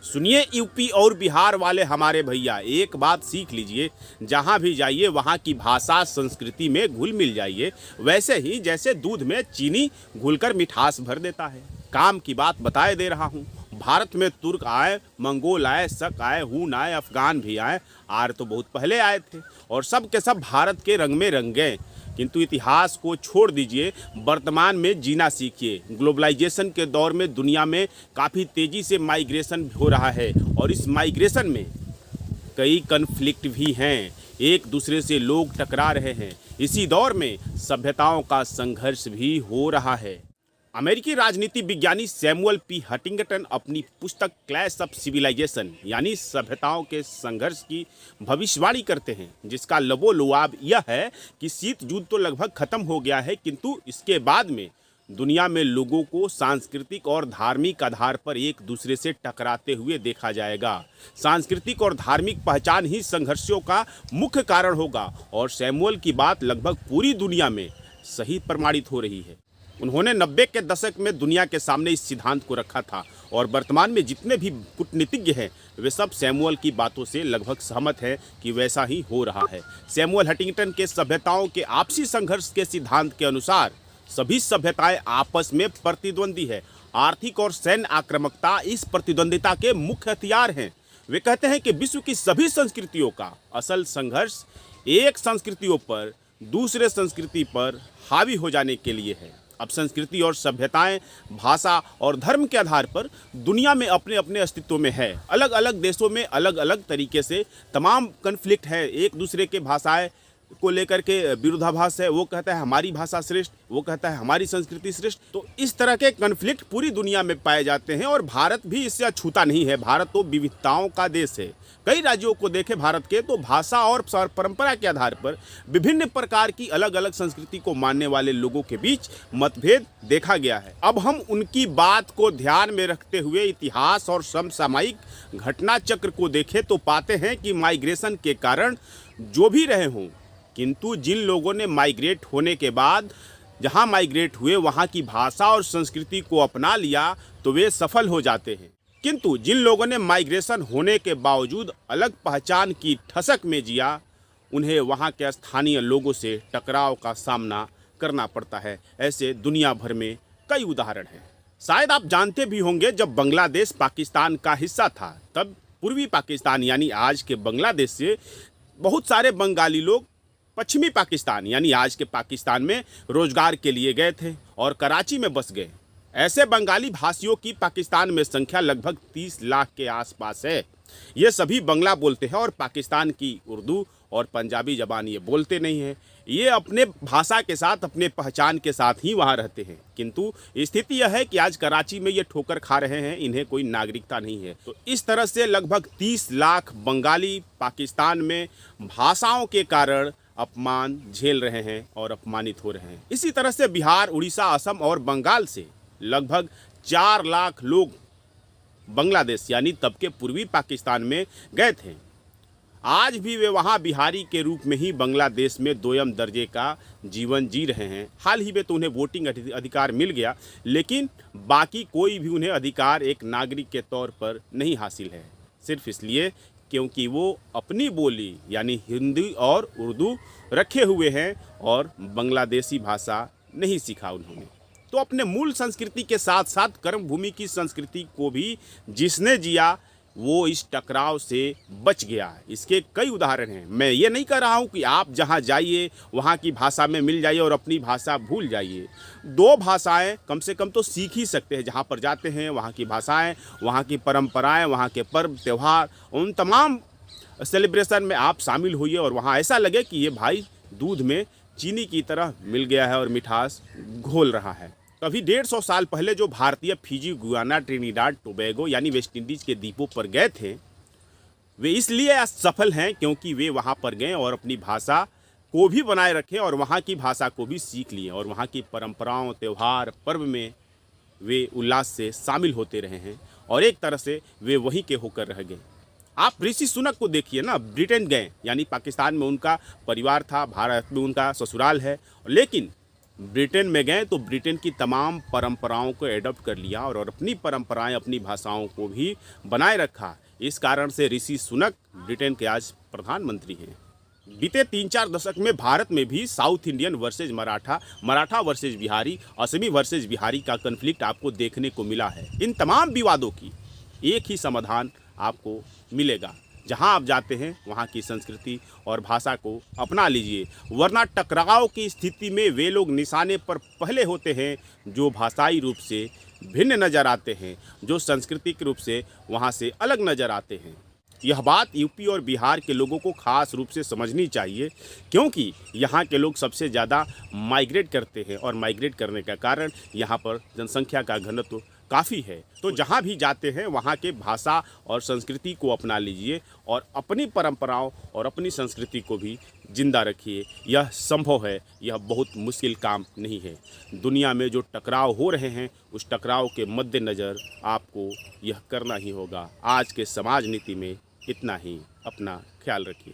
सुनिए यूपी और बिहार वाले हमारे भैया, एक बात सीख लीजिए। जहाँ भी जाइए वहाँ की भाषा संस्कृति में घुल मिल जाइए। वैसे ही जैसे दूध में चीनी घुलकर मिठास भर देता है। काम की बात बताए दे रहा हूँ। भारत में तुर्क आए, मंगोल आए, शक आए, हून आए, अफगान भी आए। आर्य तो बहुत पहले आए थे और सब के सब भारत के रंग में रंग गए। किंतु इतिहास को छोड़ दीजिए, वर्तमान में जीना सीखिए। ग्लोबलाइजेशन के दौर में दुनिया में काफ़ी तेज़ी से माइग्रेशन हो रहा है और इस माइग्रेशन में कई कन्फ्लिक्ट भी हैं। एक दूसरे से लोग टकरा रहे हैं। इसी दौर में सभ्यताओं का संघर्ष भी हो रहा है। अमेरिकी राजनीति विज्ञानी सैमुअल पी हंटिंगटन अपनी पुस्तक क्लैश ऑफ सिविलाइजेशन यानी सभ्यताओं के संघर्ष की भविष्यवाणी करते हैं, जिसका लबोलुआब यह है कि शीत युद्ध तो लगभग खत्म हो गया है, किंतु इसके बाद में दुनिया में लोगों को सांस्कृतिक और धार्मिक आधार पर एक दूसरे से टकराते हुए देखा जाएगा। सांस्कृतिक और धार्मिक पहचान ही संघर्षों का मुख्य कारण होगा और सैमुअल की बात लगभग पूरी दुनिया में सही प्रमाणित हो रही है। उन्होंने 90 के दशक में दुनिया के सामने इस सिद्धांत को रखा था और वर्तमान में जितने भी कूटनीतिज्ञ हैं वे सब सैमुअल की बातों से लगभग सहमत हैं कि वैसा ही हो रहा है। सैमुअल हंटिंगटन के सभ्यताओं के आपसी संघर्ष के सिद्धांत के अनुसार सभी सभ्यताएं आपस में प्रतिद्वंदी है। आर्थिक और सैन्य आक्रामकता इस प्रतिद्वंदिता के मुख्य हथियार हैं। वे कहते हैं कि विश्व की सभी संस्कृतियों का असल संघर्ष एक संस्कृतियों पर दूसरे संस्कृति पर हावी हो जाने के लिए है। अब संस्कृति और सभ्यताएं भाषा और धर्म के आधार पर दुनिया में अपने अपने अस्तित्व में है। अलग अलग देशों में अलग अलग तरीके से तमाम कन्फ्लिक्ट है। एक दूसरे के भाषाएं को लेकर के विरोधाभास है। वो कहता है हमारी भाषा श्रेष्ठ, वो कहता है हमारी संस्कृति श्रेष्ठ। तो इस तरह के कन्फ्लिक्ट पूरी दुनिया में पाए जाते हैं और भारत भी इससे अछूता नहीं है। भारत तो विविधताओं का देश है। कई राज्यों को देखें भारत के तो भाषा और परंपरा के आधार पर विभिन्न प्रकार की अलग अलग संस्कृति को मानने वाले लोगों के बीच मतभेद देखा गया है। अब हम उनकी बात को ध्यान में रखते हुए इतिहास और समसामयिक घटना चक्र को देखें तो पाते हैं कि माइग्रेशन के कारण जो भी रहे हों, किंतु जिन लोगों ने माइग्रेट होने के बाद जहां माइग्रेट हुए वहां की भाषा और संस्कृति को अपना लिया तो वे सफल हो जाते हैं। किंतु जिन लोगों ने माइग्रेशन होने के बावजूद अलग पहचान की ठसक में जिया, उन्हें वहां के स्थानीय लोगों से टकराव का सामना करना पड़ता है। ऐसे दुनिया भर में कई उदाहरण हैं। शायद आप जानते भी होंगे, जब बांग्लादेश पाकिस्तान का हिस्सा था तब पूर्वी पाकिस्तान यानी आज के बांग्लादेश से बहुत सारे बंगाली लोग पश्चिमी पाकिस्तान यानी आज के पाकिस्तान में रोजगार के लिए गए थे और कराची में बस गए। ऐसे बंगाली भाषियों की पाकिस्तान में संख्या लगभग 30 लाख के आसपास है। ये सभी बंगला बोलते हैं और पाकिस्तान की उर्दू और पंजाबी ज़बान ये बोलते नहीं हैं। ये अपने भाषा के साथ अपने पहचान के साथ ही वहाँ रहते हैं। किंतु स्थिति यह है कि आज कराची में ये ठोकर खा रहे हैं, इन्हें कोई नागरिकता नहीं है। तो इस तरह से लगभग 30 लाख बंगाली पाकिस्तान में भाषाओं के कारण अपमान झेल रहे हैं और अपमानित हो रहे हैं। इसी तरह से बिहार, उड़ीसा, असम और बंगाल से लगभग 4 लाख लोग बांग्लादेश यानी तब के पूर्वी पाकिस्तान में गए थे। आज भी वे वहाँ बिहारी के रूप में ही बांग्लादेश में दोयम दर्जे का जीवन जी रहे हैं। हाल ही में तो उन्हें वोटिंग अधिकार मिल गया, लेकिन बाकी कोई भी उन्हें अधिकार एक नागरिक के तौर पर नहीं हासिल है, सिर्फ इसलिए क्योंकि वो अपनी बोली यानी हिंदी और उर्दू रखे हुए हैं और बांग्लादेशी भाषा नहीं सीखा उन्होंने। तो अपने मूल संस्कृति के साथ साथ कर्मभूमि की संस्कृति को भी जिसने जिया वो इस टकराव से बच गया। इसके कई उदाहरण हैं। मैं ये नहीं कह रहा हूँ कि आप जहाँ जाइए वहाँ की भाषा में मिल जाइए और अपनी भाषा भूल जाइए। 2 भाषाएं कम से कम तो सीख ही सकते हैं। जहाँ पर जाते हैं वहाँ की भाषाएं, वहाँ की परंपराएं, वहाँ के पर्व त्यौहार, उन तमाम सेलिब्रेशन में आप शामिल होइए और वहाँ ऐसा लगे कि ये भाई दूध में चीनी की तरह मिल गया है और मिठास घोल रहा है। अभी 150 साल पहले जो भारतीय फिजी, गुयाना, ट्रिनिडाड, टोबैगो यानी वेस्ट इंडीज के द्वीपों पर गए थे, वे इसलिए सफल हैं क्योंकि वे वहाँ पर गए और अपनी भाषा को भी बनाए रखे और वहाँ की भाषा को भी सीख लिए और वहाँ की परंपराओं, त्यौहार, पर्व में वे उल्लास से शामिल होते रहे हैं और एक तरह से वे वहीं के होकर रह गए। आप ऋषि सुनक को देखिए ना, ब्रिटेन गए यानी पाकिस्तान में उनका परिवार था, भारत में उनका ससुराल है, लेकिन ब्रिटेन में गए तो ब्रिटेन की तमाम परंपराओं को एडॉप्ट कर लिया और अपनी परंपराएं, अपनी भाषाओं को भी बनाए रखा। इस कारण से ऋषि सुनक ब्रिटेन के आज प्रधानमंत्री हैं। बीते 3-4 दशक में भारत में भी south Indian versus Maratha, Maratha versus Bihari, Assami versus Bihari का कन्फ्लिक्ट आपको देखने को मिला है। इन तमाम विवादों की एक ही समाधान आपको मिलेगा। जहां आप जाते हैं वहां की संस्कृति और भाषा को अपना लीजिए, वरना टकराव की स्थिति में वे लोग निशाने पर पहले होते हैं जो भाषाई रूप से भिन्न नज़र आते हैं, जो सांस्कृतिक रूप से वहां से अलग नज़र आते हैं। यह बात यूपी और बिहार के लोगों को खास रूप से समझनी चाहिए, क्योंकि यहाँ के लोग सबसे ज़्यादा माइग्रेट करते हैं और माइग्रेट करने का कारण यहाँ पर जनसंख्या का घनत्व काफ़ी है। तो जहाँ भी जाते हैं वहाँ के भाषा और संस्कृति को अपना लीजिए और अपनी परंपराओं और अपनी संस्कृति को भी जिंदा रखिए। यह संभव है, यह बहुत मुश्किल काम नहीं है। दुनिया में जो टकराव हो रहे हैं उस टकराव के मद्देनज़र आपको यह करना ही होगा। आज के समाज नीति में इतना ही। अपना ख्याल रखिए।